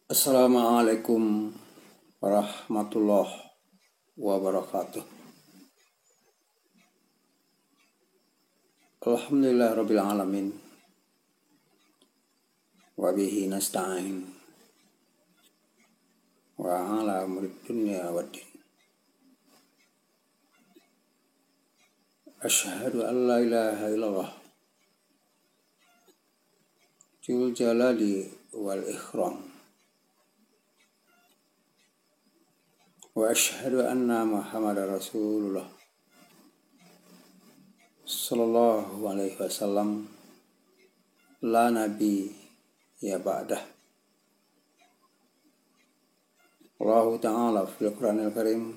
Assalamualaikum warahmatullahi wabarakatuh. Alhamdulillah rabbil alamin. Wa bihi nasta'in. Wa ala umuri dunya waddin. Asyhadu an la ilaha illallah. Jul jalali wal ikhram. Wa asyhadu anna Muhammadar Rasulullah sallallahu alaihi wasallam la nabi ya ba'dah. Allah Ta'ala fil Qur'anil Karim.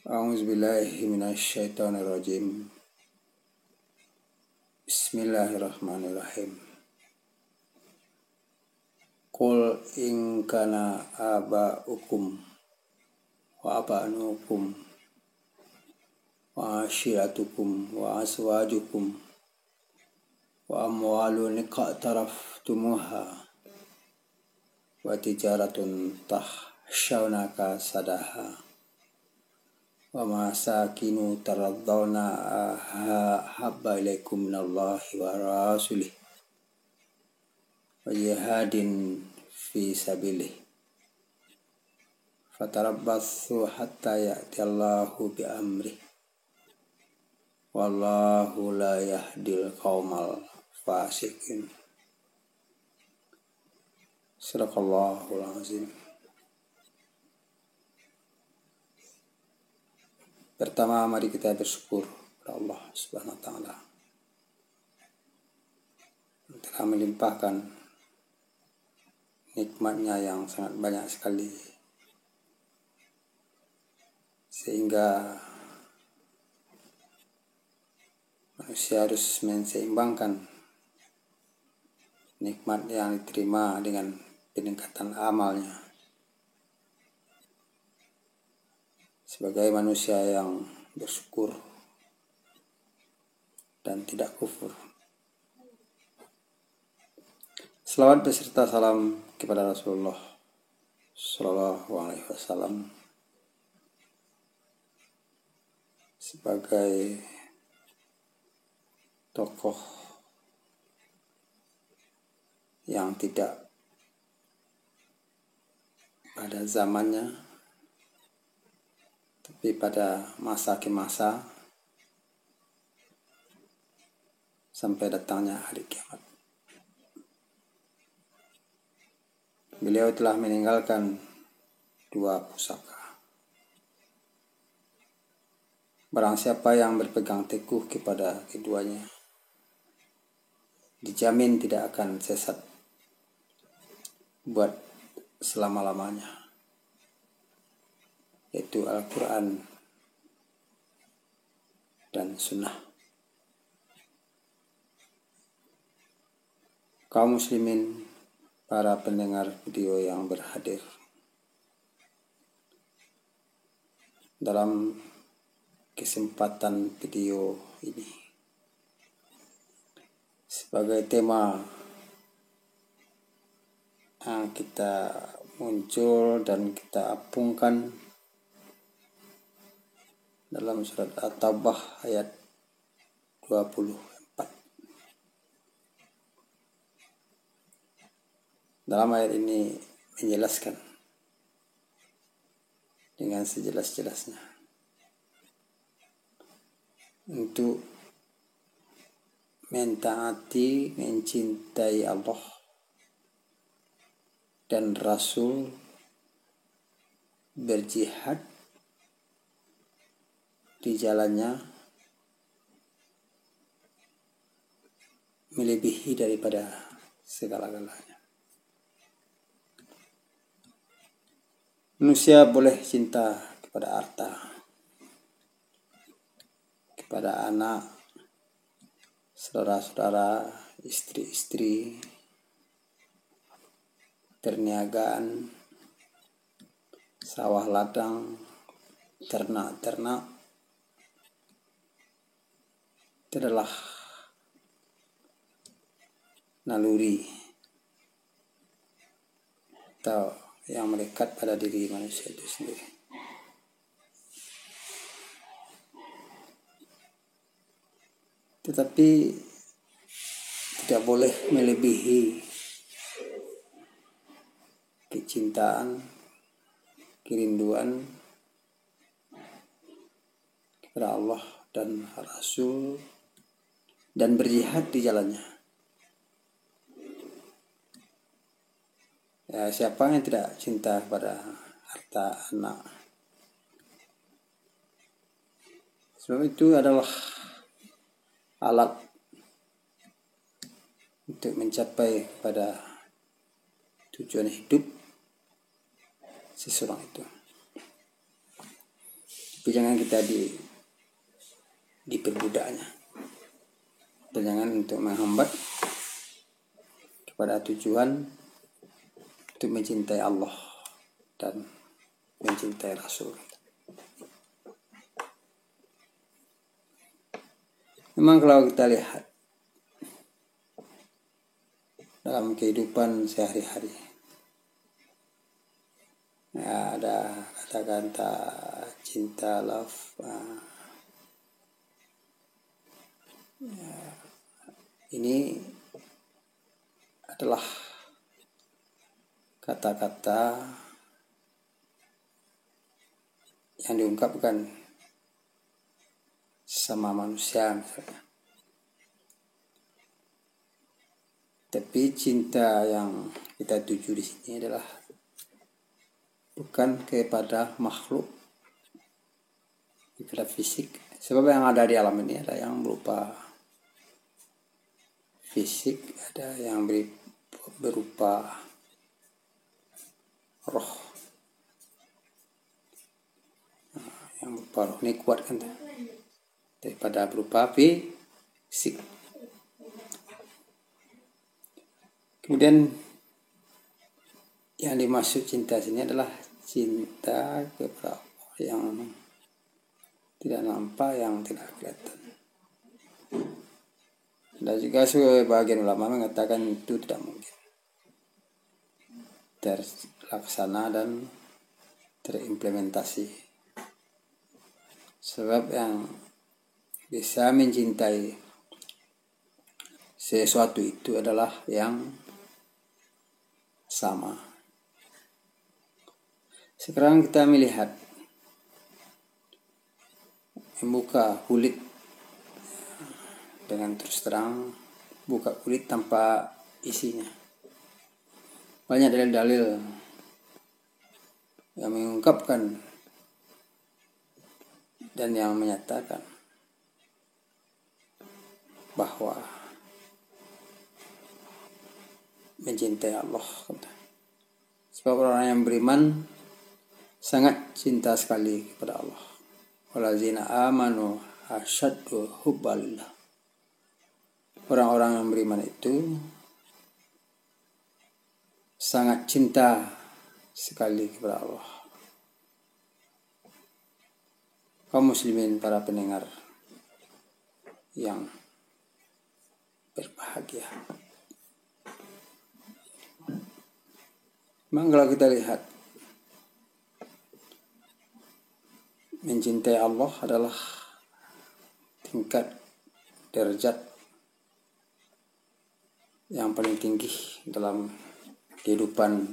A'udzu billahi minasy syaithanir rajim. Bismillahirrahmanirrahim. Qul in kana aba'ukum wa aba'anukum wa ashiratukum wa aswajukum wa amwalun iqtaraftumuha wa tijaratun tahshawna kasadaha wa masakinu taraddawna habba ilaikum minallahi wa rasulih wa jihadin fi sabilih fatarabbasu hatta ya'tiyallahu bi amrih wallahu la yahdil qaumal fasikin. Sadaqallahul azim. Pertama, mari kita bersyukur kepada Allah Subhanahu wa taala yang telah melimpahkan nikmatnya yang sangat banyak sekali, sehingga manusia harus menseimbangkan nikmat yang diterima dengan peningkatan amalnya. Sebagai manusia yang bersyukur dan tidak kufur. Selawat beserta salam kepada Rasulullah Sallallahu Alaihi Wasallam sebagai tokoh yang tidak pada zamannya, tapi pada masa ke masa sampai datangnya hari kiamat. Beliau telah meninggalkan dua pusaka. Barang siapa yang berpegang teguh kepada keduanya, dijamin tidak akan sesat buat selama-lamanya, yaitu Al-Quran dan Sunnah. Kaum muslimin, para pendengar video yang berhadir, dalam kesempatan video ini, sebagai tema yang kita muncul dan kita apungkan dalam surat At-Taubah ayat 24. Dalam ayat ini menjelaskan dengan sejelas-jelasnya untuk mentaati, mencintai Allah dan Rasul, berjihad di jalannya melebihi daripada segala-galanya. Manusia boleh cinta kepada harta, kepada anak, saudara-saudara, istri-istri, perniagaan, sawah ladang, ternak-ternak. Itu adalah naluri atau yang melekat pada diri manusia itu sendiri. Tetapi tidak boleh melebihi kecintaan, kerinduan kepada Allah dan Rasul dan berjihad di jalannya. Ya, siapa yang tidak cinta pada harta, anak? Sebab itu adalah alat untuk mencapai pada tujuan hidup seseorang itu. Tapi jangan kita diperbudaknya, dan jangan untuk menghambat kepada tujuan untuk mencintai Allah dan mencintai Rasul. Memang kalau kita lihat dalam kehidupan sehari-hari, ya, ada kata-kata cinta, love. Ya, ini adalah kata-kata yang diungkapkan sama manusia misalnya. Tapi cinta yang kita tuju di sini adalah bukan kepada makhluk, kepada fisik. Sebab yang ada di alam ini ada yang berupa fisik, ada yang berupa roh. Yang berupa roh ini kuat kan, daripada berupa fisik. Kemudian yang dimaksud cinta sini adalah cinta kepada Allah yang tidak nampak, yang tidak kelihatan. Dan juga sebagian ulama mengatakan itu tidak mungkin terlaksana dan terimplementasi. Sebab yang bisa mencintai sesuatu itu adalah yang sama. Sekarang kita melihat membuka kulit dengan terus terang, buka kulit tanpa isinya. Banyak dalil-dalil yang mengungkapkan dan yang menyatakan bahwa mencintai Allah. Sebab orang yang beriman sangat cinta sekali kepada Allah. Walazina amanu asyaddu hubbalillah. Orang-orang yang beriman itu sangat cinta sekali kepada Allah. Kaum muslimin, para pendengar yang berbahagia. Memang kalau kita lihat, mencintai Allah adalah tingkat derajat yang paling tinggi dalam kehidupan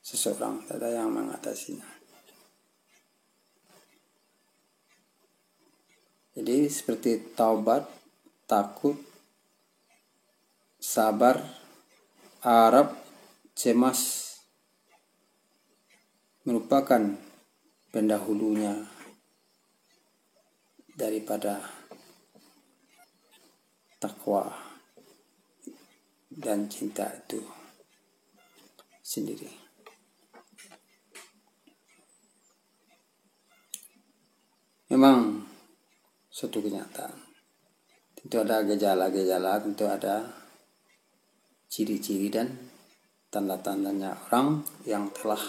seseorang. Tidak ada yang mengatasinya. Jadi seperti taubat, takut, sabar, harap, cemas merupakan pendahulunya daripada takwa dan cinta itu sendiri. Memang suatu kenyataan. Tentu ada gejala-gejala, tentu ada ciri-ciri dan tanda-tandanya orang yang telah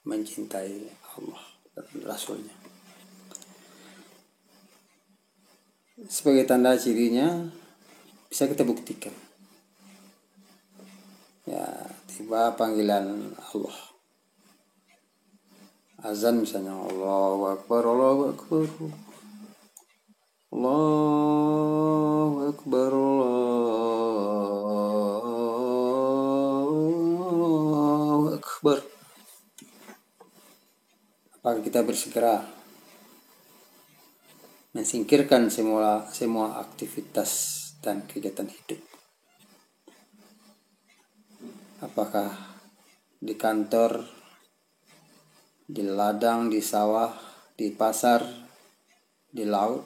mencintai Allah dan Rasulnya. Sebagai tanda cirinya bisa kita buktikan. Ya, tiba panggilan Allah. Azan misalnya, Allahu Akbar, Allahu Akbar, Allahu Akbar, Allahu Akbar. Apakah kita bersegera mensingkirkan semua aktivitas dan kegiatan hidup? Apakah di kantor, di ladang, di sawah, di pasar, di laut?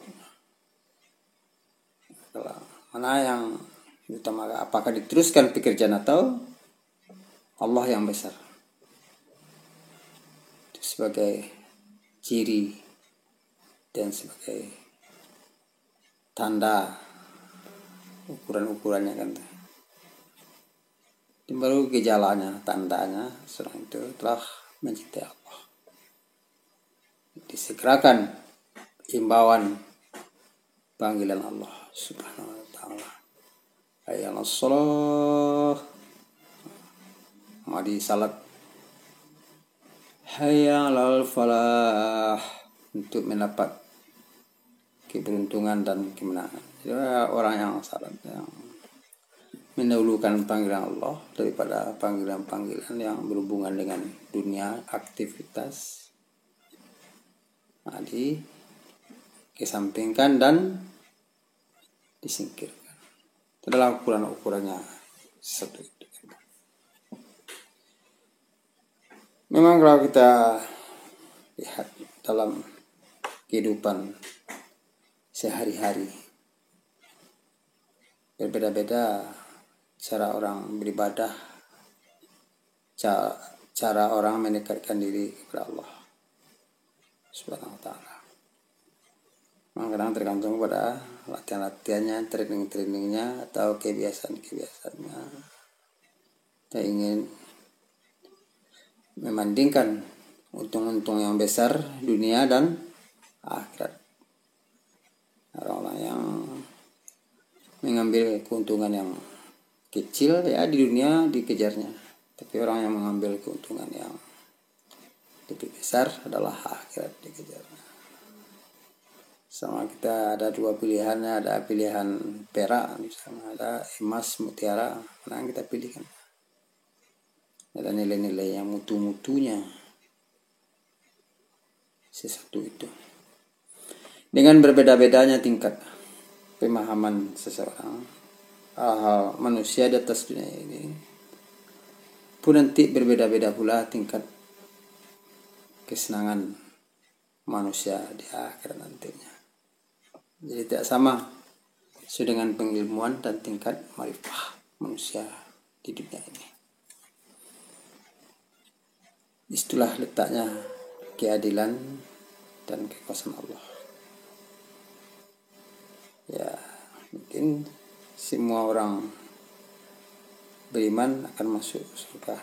Mana yang utama? Apakah diteruskan pekerjaan atau Allah yang besar? Itu sebagai ciri dan sebagai tanda ukuran-ukurannya kan. Dan baru gejalanya, tandanya seorang itu telah mencintai Allah. Disegerakan himbauan panggilan Allah Subhanahu wa ta'ala. Hayya 'alas shalah. Mari salat. Hayya 'alal falah, untuk mendapat keberuntungan dan kemenangan. Jadi orang yang salat, yang mendahulukan panggilan Allah daripada panggilan-panggilan yang berhubungan dengan dunia, aktivitas, dikesampingkan dan disingkirkan. Itu adalah ukuran-ukurannya satu itu. Memang kalau kita lihat dalam kehidupan sehari-hari, berbeda-beda cara orang beribadah, cara orang mendekatkan diri kepada Allah Subhanahu wa ta'ala. Kadang tergantung pada latihan-latihannya, training-trainingnya, atau kebiasaan-kebiasaannya. Kita ingin membandingkan untung-untung yang besar dunia dan akhirat. Orang-orang yang mengambil keuntungan yang kecil ya di dunia dikejarnya, tapi orang yang mengambil keuntungan yang lebih besar adalah akhirat dikejarnya. Sama kita ada dua pilihannya, ada pilihan perak misalnya, ada emas, mutiara, mana yang kita pilihkan? Ada nilai-nilai yang mutu-mutunya sesuatu itu. Dengan berbeda-bedanya tingkat pemahaman seseorang hal manusia di atas dunia ini pun nanti berbeda-beda pula tingkat kesenangan manusia di akhirat nantinya. Jadi tidak sama sesuai dengan pengilmuan dan tingkat marifah manusia di dunia ini. Itulah letaknya keadilan dan kekuasaan Allah. Ya, mungkin semua orang beriman akan masuk surga,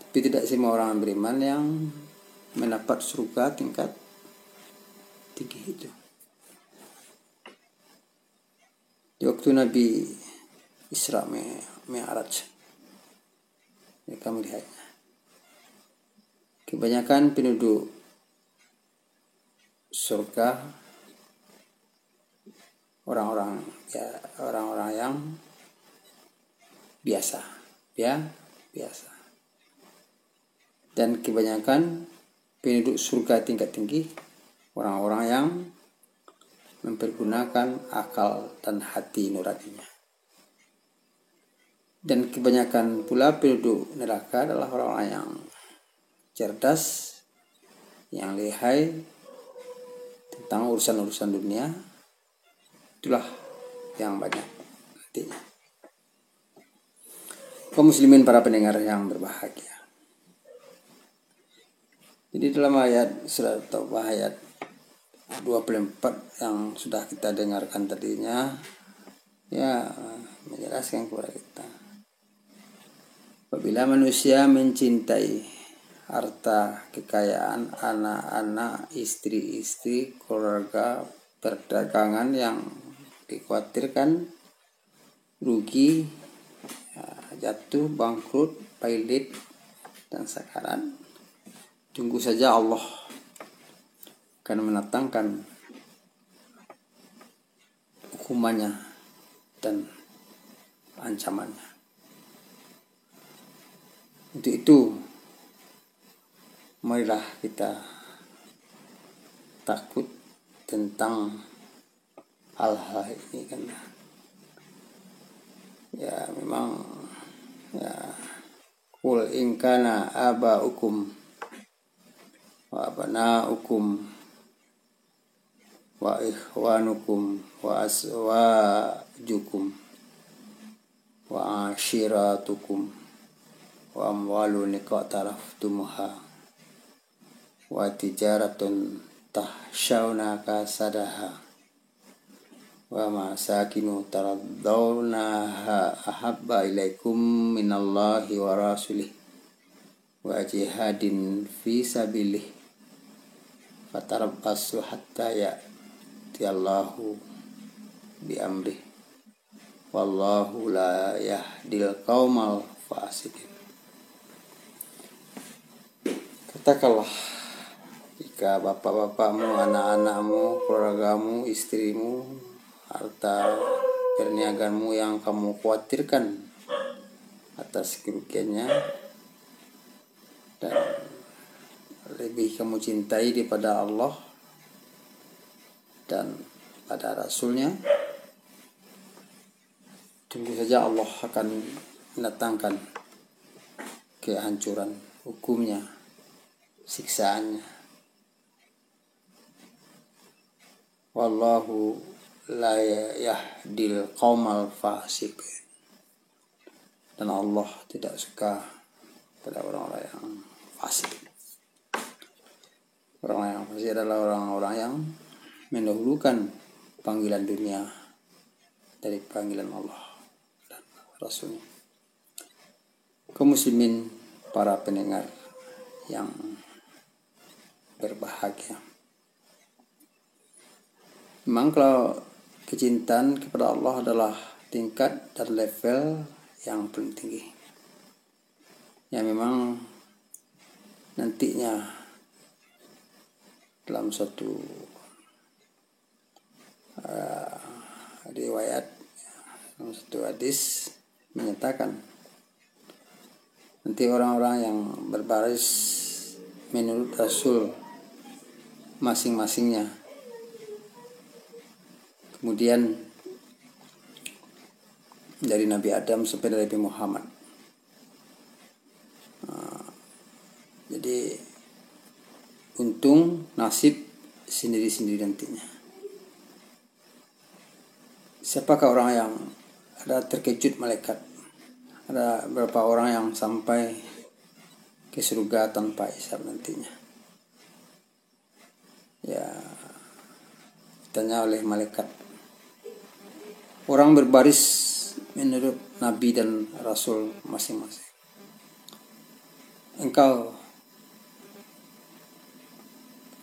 tapi tidak semua orang beriman yang mendapat surga tingkat tinggi itu. Di waktu Nabi Isra Mi'raj, mereka melihatnya. Kebanyakan penduduk surga orang-orang yang biasa. Dan kebanyakan penduduk surga tingkat tinggi orang-orang yang mempergunakan akal dan hati nuraninya. Dan kebanyakan pula penduduk neraka adalah orang-orang yang cerdas, yang lihai tentang urusan-urusan dunia. Itulah yang banyak nantinya. Kaum muslimin, para pendengar yang berbahagia. Jadi dalam ayat surat Taubah ayat 24 yang sudah kita dengarkan tadinya, ya menjelaskan kepada kita, apabila manusia mencintai harta, kekayaan, anak-anak, istri-istri, keluarga, perdagangan yang dikhawatirkan rugi, ya, jatuh, bangkrut, pailit, dan sakarat, tunggu saja Allah akan mendatangkan hukumannya dan ancamannya. Untuk itu, marilah kita takut tentang hal-hal ini, kan ya memang ya, qul in kana aba'ukum wa abana'ukum wa ikhwanukum wa azwajukum wa ashiratukum wa amwalun iqtaraftumuha wa tijaratun tahshawna kasadaha wa masakinu tardawnaha ahabba ilaikum minallahi wa rasulih wa jihadin fi sabilih fatarabbasu hatta ya'tiyallahu bi amrih wallahu la yahdil qaumal fasiqin. Katakanlah, jika bapak-bapakmu, anak-anakmu, keluargamu, istrimu, harta perniagaanmu yang kamu khawatirkan atas kerugiannya dan lebih kamu cintai daripada Allah dan pada Rasulnya, tunggu saja Allah akan mendatangkan kehancuran, hukumnya, siksaannya. Wallahu la yahdil qaumal fasiq. Dan Allah tidak suka pada orang-orang yang fasik. Orang-orang yang fasik adalah orang-orang yang mendahulukan panggilan dunia dari panggilan Allah dan Rasulnya. Kaum muslimin, para pendengar yang berbahagia, memang kalau kecintaan kepada Allah adalah tingkat dan level yang paling tinggi, yang memang nantinya dalam suatu riwayat, dalam satu hadis menyatakan nanti orang-orang yang berbaris menurut Rasul masing-masingnya, kemudian dari Nabi Adam sampai Nabi Muhammad. Jadi untung nasib sendiri-sendiri nantinya. Siapakah orang yang ada terkejut malaikat? Ada berapa orang yang sampai ke surga tanpa hisab nantinya? Ya, ditanya oleh malaikat. Orang berbaris menurut Nabi dan Rasul masing-masing. Engkau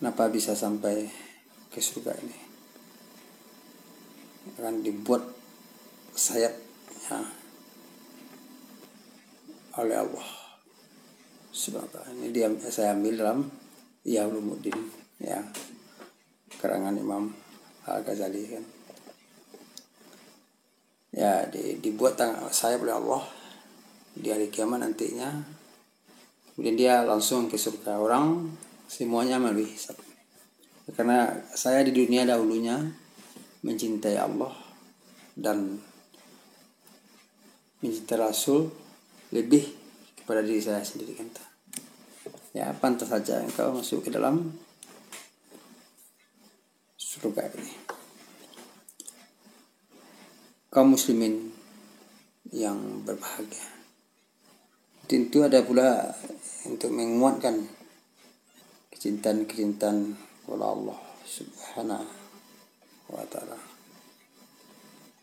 kenapa bisa sampai ke surga ini? Akan dibuat sayap ya, oleh Allah Subhanahu wa ta'ala. Ini saya ambil dalam Ihya Ulumuddin, ya, karangan Imam Al-Ghazali, kan. Ya, dibuat sayap oleh Allah di hari kiamat nantinya. Kemudian dia langsung ke surga. Orang semuanya melalui hisab. Karena saya di dunia dahulunya mencintai Allah dan mencintai Rasul lebih kepada diri saya sendiri, kan. Ya, pantas saja engkau masuk ke dalam surga ini. Kaum muslimin yang berbahagia, tentu ada pula untuk menguatkan kecintaan kepada Allah Subhanahu wa ta'ala,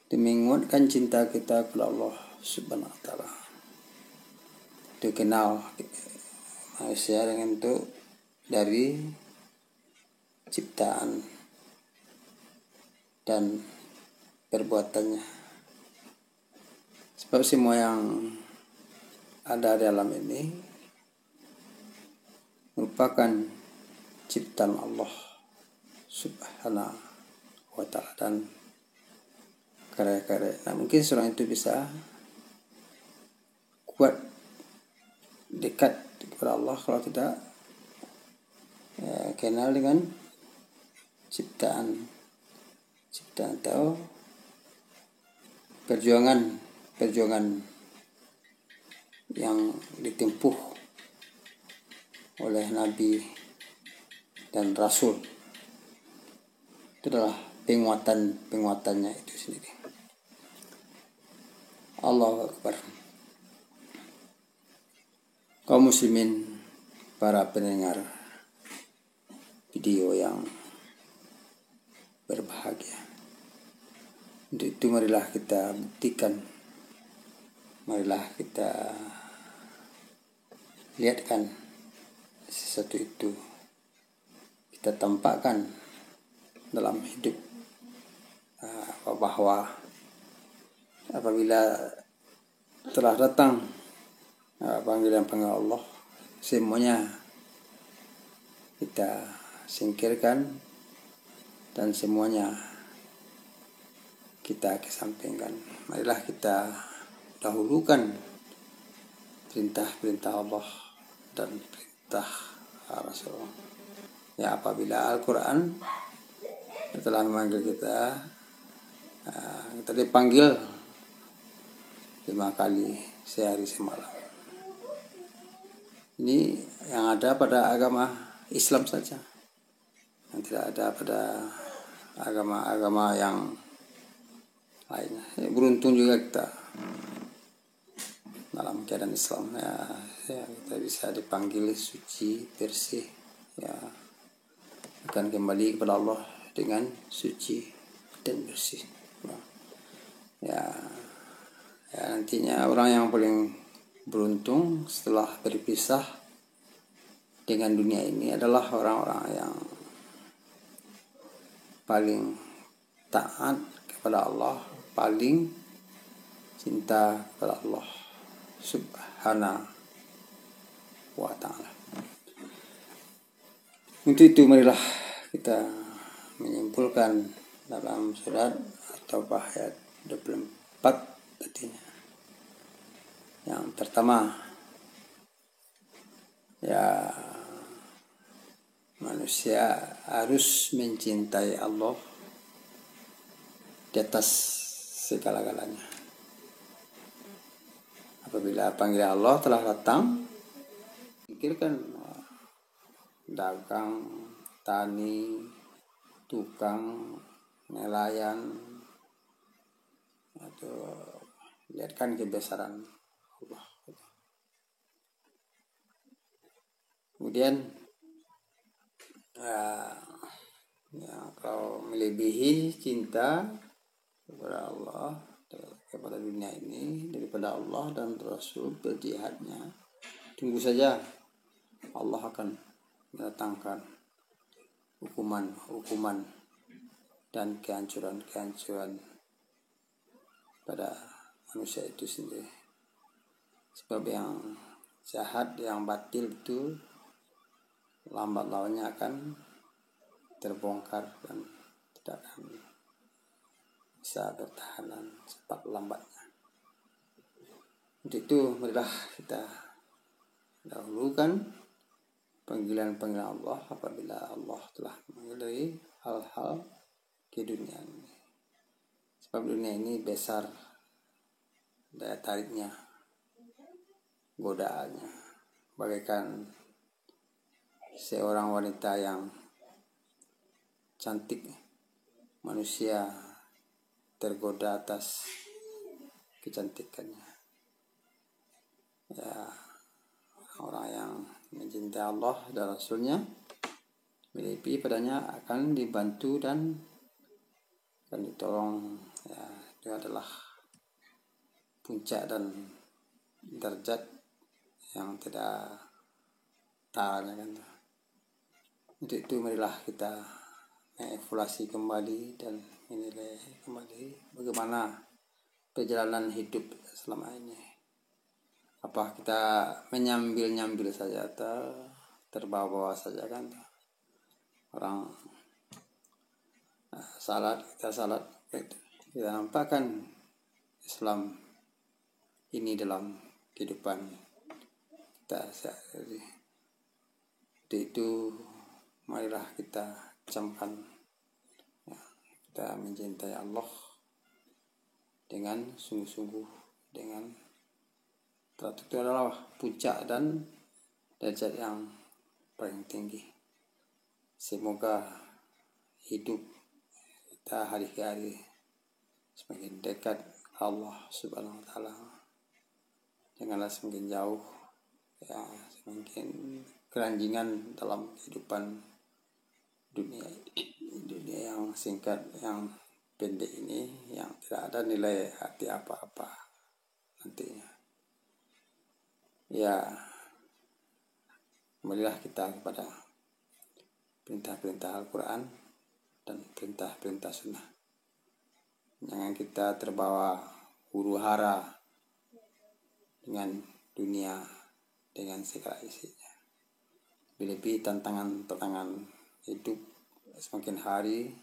dan menguatkan cinta kita kepada Allah Subhanahu wa ta'ala. Itu kenal manusia dengan itu dari ciptaan dan perbuatannya. Sebab semua yang ada di alam ini merupakan ciptaan Allah Subhanahu wa ta'ala dan karya-karya. Nah, mungkin seorang itu bisa kuat dekat kepada Allah kalau tidak kenal dengan ciptaan atau perjuangan yang ditempuh oleh Nabi dan Rasul. Itu adalah penguatannya itu sendiri. Allahu Akbar. Kaum muslimin, para pendengar video yang berbahagia, untuk itu marilah kita buktikan, marilah kita lihatkan sesuatu itu, kita tampakkan dalam hidup, bahwa apabila telah datang panggilan Allah, semuanya kita singkirkan dan semuanya kita kesampingkan. Marilah kita dahulukan perintah-perintah Allah dan perintah Rasul. Ya, apabila Al-Quran telah memanggil kita, kita dipanggil 5 kali sehari semalam. Ini yang ada pada agama Islam saja, yang tidak ada pada agama-agama yang lainnya. Beruntung juga kita dalam keadaan Islam, ya kita bisa dipanggil suci, bersih, ya akan kembali kepada Allah dengan suci dan bersih. Ya nantinya orang yang paling beruntung setelah berpisah dengan dunia ini adalah orang-orang yang paling taat kepada Allah, paling cinta kepada Allah Subhanahu wa ta'ala. Untuk itu marilah kita menyimpulkan dalam surat At-Taubah ayat 24 tadinya. Yang pertama, ya manusia harus mencintai Allah di atas segala-galanya. Apabila panggilan Allah telah datang, pikirkan dagang, tani, tukang, nelayan, atau lihatkan kebesaran Allah. Kemudian kalau melebihi cinta kepada Allah, kepada dunia ini daripada Allah dan Rasul, berjihadnya, tunggu saja Allah akan mendatangkan hukuman dan kehancuran pada manusia itu sendiri. Sebab yang jahat, yang batil itu lambat launnya akan terbongkar dan tidak akan bisa bertahan cepat lambatnya. Untuk itu marilah kita dahulukan panggilan-panggilan Allah apabila Allah telah memanggil hal-hal ke dunia ini. Sebab dunia ini besar daya tariknya, godaannya, bagaikan seorang wanita yang cantik, manusia tergoda atas kecantikannya. Ya, orang yang mencintai Allah dan Rasulnya, mimpi padanya akan dibantu dan ditolong. Ya, itu adalah puncak dan derajat yang tidak taranya kan. Untuk itu marilah kita mengevaluasi kembali dan menilai kembali bagaimana perjalanan hidup selama ini. Apa kita menyambil saja, terbawa saja kan. Orang salat, kita nampak kan Islam ini dalam kehidupan kita sehari. Itu marilah kita camkan, kita mencintai Allah dengan sungguh-sungguh, dengan itu adalah puncak dan derajat yang paling tinggi. Semoga hidup kita hari ke hari semakin dekat Allah Subhanahu wa Ta'ala, janganlah semakin jauh, ya, semakin keranjingan dalam kehidupan dunia yang singkat, yang pendek ini, yang tidak ada nilai arti apa-apa nantinya. Ya, kembalilah kita kepada perintah-perintah Al-Quran dan perintah-perintah Sunnah. Jangan kita terbawa huru hara dengan dunia, dengan segala isinya. Lebih tantangan hidup semakin hari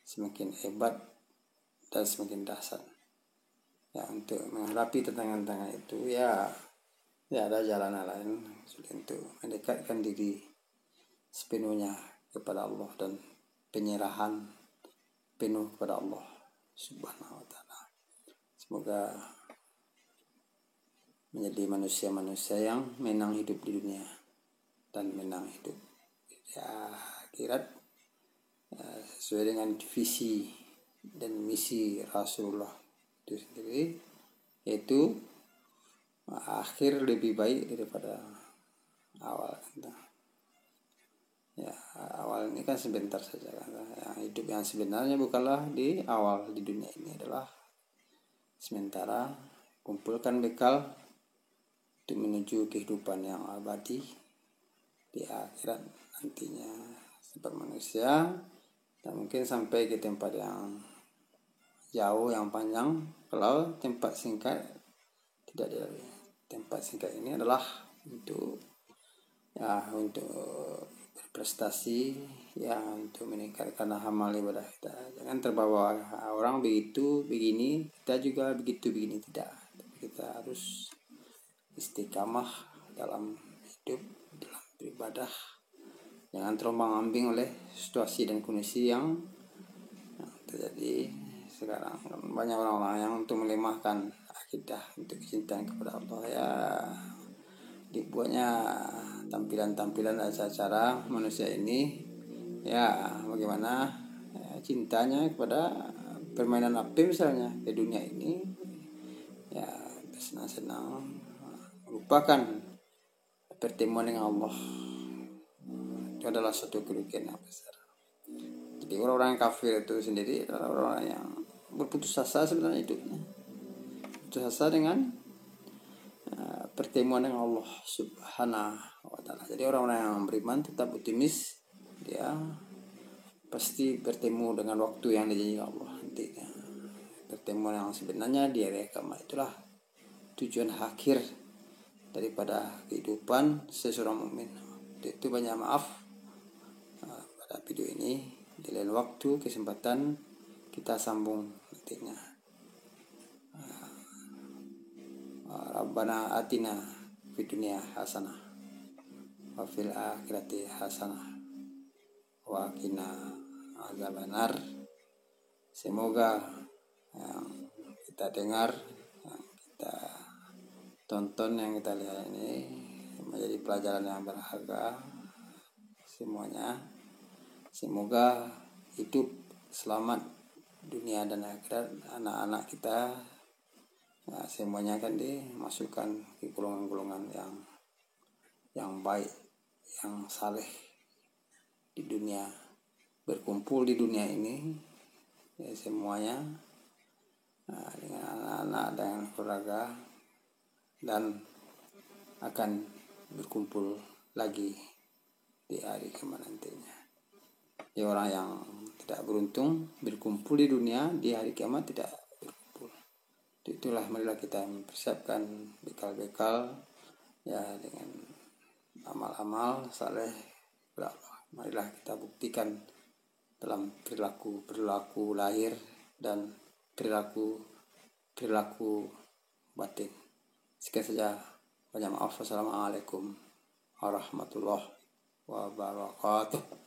semakin hebat dan semakin dahsyat. Ya, untuk menghadapi tantangan-tantangan itu, ya ada jalan lain untuk mendekatkan diri sepenuhnya kepada Allah dan penyerahan penuh kepada Allah Subhanahu wa Ta'ala. Semoga menjadi manusia-manusia yang menang hidup di dunia dan menang hidup di akhirat, sesuai dengan visi dan misi Rasulullah itu sendiri, yaitu akhir lebih baik daripada awal. Ya, awal ini kan sebentar saja kan. Hidup yang sebenarnya bukanlah di awal di dunia ini, adalah sementara. Kumpulkan bekal untuk menuju kehidupan yang abadi di akhirat nantinya. Sebab manusia tak mungkin sampai ke tempat yang jauh, yang panjang, kalau tempat singkat tidak dilalui. Tempat singkat ini adalah untuk berprestasi, ya, untuk meningkatkan amal ibadah kita. Jangan terbawa orang begitu begini, kita juga begitu begini, tidak. Tapi kita harus istiqamah dalam hidup, dalam beribadah. Jangan terombang-ambing oleh situasi dan kondisi yang terjadi sekarang. Banyak orang-orang yang untuk melemahkan akidah, untuk kecintaan kepada Allah, ya dibuatnya tampilan-tampilan acara manusia ini, ya bagaimana cintanya kepada permainan api misalnya di dunia ini, ya senang-senang melupakan pertemuan dengan Allah. Itu adalah suatu kerugian yang besar. Jadi orang-orang kafir itu sendiri adalah orang-orang yang berputus asa sebenarnya hidupnya, putus asa dengan pertemuan dengan Allah Subhanahu wa Ta'ala. Jadi orang-orang yang beriman tetap optimis, dia pasti bertemu dengan waktu yang dijanjikan Allah nanti. Pertemuan yang sebenarnya di hari kiamat, itulah tujuan akhir daripada kehidupan seseorang mukmin. Itu banyak maaf pada video ini. Di lain waktu kesempatan kita sambung nantinya. Rabbana atina fid dunya hasanah wa fil akhirati hasanah wa qina azabannar. Semoga yang kita dengar, yang kita tonton, yang kita lihat ini menjadi pelajaran yang berharga semuanya. Semoga hidup selamat dunia dan akhirat anak-anak kita, semuanya akan dimasukkan ke golongan-golongan yang baik, yang saleh di dunia, berkumpul di dunia ini, ya, semuanya dengan anak-anak dan keluarga, dan akan berkumpul lagi di hari kiamat nantinya. Ya, orang yang tidak beruntung berkumpul di dunia, di hari kiamat tidak berkumpul. Itulah marilah kita mempersiapkan bekal-bekal ya dengan amal-amal saleh. Marilah kita buktikan dalam perilaku lahir dan perilaku batin. Sekian saja. Banyak maaf. Wassalamualaikum warahmatullahi wabarakatuh.